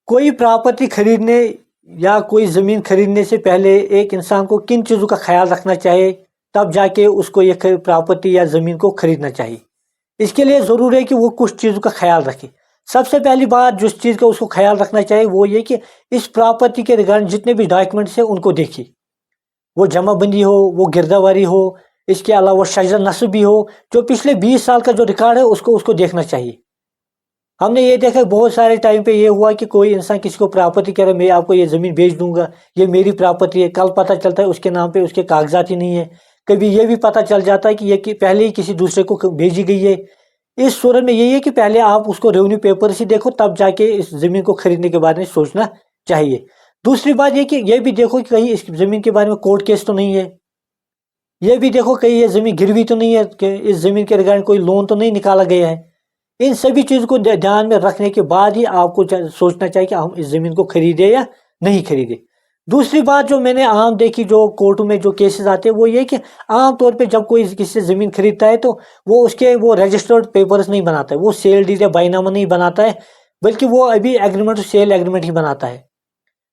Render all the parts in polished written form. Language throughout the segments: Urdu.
کوئی پراپرٹی خریدنے یا کوئی زمین خریدنے سے پہلے ایک انسان کو کن چیزوں کا خیال رکھنا چاہیے تب جا کے اس کو یہ پراپرٹی یا زمین کو خریدنا چاہیے؟ اس کے لیے ضروری ہے کہ وہ کچھ چیزوں کا خیال رکھے. سب سے پہلی بات جس چیز کا اس کو خیال رکھنا چاہیے وہ یہ کہ اس پراپرٹی کے ریگارڈنگ جتنے بھی ڈاکیومنٹس ہیں ان کو دیکھیے. وہ جمع بندی ہو، وہ گرداواری ہو، اس کے علاوہ شجر نصب بھی ہو. جو پچھلے 20 سال کا جو ریکارڈ ہے اس کو دیکھنا چاہیے. ہم نے یہ دیکھا بہت سارے ٹائم پہ یہ ہوا کہ کوئی انسان کسی کو پراپرٹی کہہ رہا ہے میں آپ کو یہ زمین بیچ دوں گا، یہ میری پراپرٹی ہے، کل پتہ چلتا ہے اس کے نام پہ اس کے کاغذات ہی نہیں ہے. کبھی یہ بھی پتہ چل جاتا ہے کہ یہ پہلے ہی کسی دوسرے کو بھیجی گئی ہے. اس صورت میں یہی ہے کہ پہلے آپ اس کو ریونیو پیپر سے دیکھو، تب جا کے اس زمین کو خریدنے کے بارے میں سوچنا چاہیے. دوسری بات یہ کہ یہ بھی دیکھو کہ کہیں اس زمین کے بارے میں کورٹ کیس تو نہیں ہے. یہ بھی دیکھو کہیں یہ زمین گروی تو نہیں ہے کہ اس زمین کے ریگارڈنگ کوئی لون تو نہیں نکالا گیا ہے. ان سبھی چیزوں کو دھیان میں رکھنے کے بعد ہی آپ کو سوچنا چاہیے کہ ہم اس زمین کو خریدیں یا نہیں خریدیں. دوسری بات جو میں نے عام دیکھی جو کورٹوں میں جو کیسز آتے ہیں وہ یہ کہ عام طور پہ جب کوئی کسی سے زمین خریدتا ہے تو وہ اس کے وہ رجسٹرڈ پیپرز نہیں بناتا ہے، وہ سیل ڈیڈ یا بائی نامہ نہیں بناتا ہے، بلکہ وہ ابھی ایگریمنٹ سیل ایگریمنٹ ہی بناتا ہے.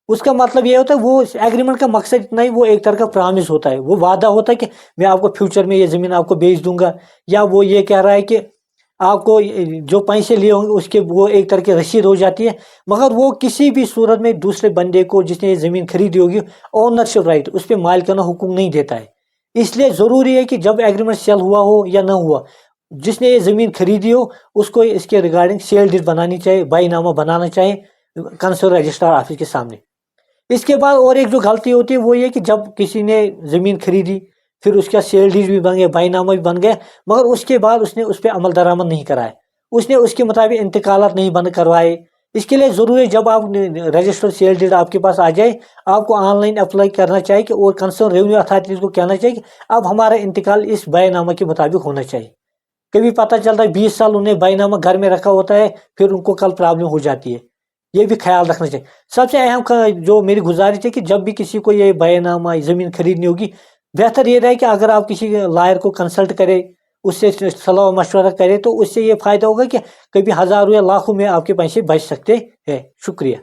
اس کا مطلب یہ ہوتا ہے وہ ایگریمنٹ کا مقصد اتنا ہی وہ ایک طرح کا پرامس ہوتا ہے، وہ وعدہ ہوتا ہے کہ میں آپ کو فیوچر میں یہ زمین آپ کو بیچ دوں گا، یا وہ یہ کہہ رہا ہے کہ آپ کو جو پیسے لیے ہوں گے اس کے وہ ایک طرح کی رسید ہو جاتی ہے. مگر وہ کسی بھی صورت میں دوسرے بندے کو جس نے یہ زمین خریدی ہوگی اونرشپ رائٹ اس پہ مالکانہ حقوق نہیں دیتا ہے. اس لیے ضروری ہے کہ جب ایگریمنٹ سیل ہوا ہو یا نہ ہوا، جس نے یہ زمین خریدی ہو اس کو اس کے ریگارڈنگ سیل ڈیڈ بنانی چاہیے، بائی نامہ بنانا چاہیے کنسرن رجسٹرار آفس کے سامنے. اس کے بعد اور ایک جو غلطی ہوتی ہے وہ یہ کہ جب کسی نے زمین خریدی پھر اس کا سیل ڈیڈ بھی بن گیا، بائی نامہ بھی بن گیا، مگر اس کے بعد اس نے اس پہ عمل درآمد نہیں کرایا، اس نے اس کے مطابق انتقالات نہیں بند کروائے. اس کے لیے ضروری ہے جب آپ رجسٹر سیل ڈیڈ آپ کے پاس آ جائے آپ کو آن لائن اپلائی کرنا چاہیے کہ اور کنسرن ریونیو اتھارٹیز کو کہنا چاہیے کہ اب ہمارا انتقال اس بائی نامہ کے مطابق ہونا چاہیے. کبھی پتہ چلتا ہے 20 سال انہیں بائی نامہ گھر میں رکھا ہوتا ہے، پھر ان کو کل پرابلم ہو جاتی ہے. یہ بھی خیال رکھنا چاہیے. سب سے اہم جو میری گزارش ہے کہ جب بھی کسی کو یہ بیع نامہ زمین خریدنی ہوگی، بہتر یہ رہے کہ اگر آپ کسی لائر کو کنسلٹ کرے، اس سے صلاح و مشورہ کرے، تو اس سے یہ فائدہ ہوگا کہ کبھی ہزاروں یا لاکھوں میں آپ کے پیسے بچ سکتے ہیں. شکریہ.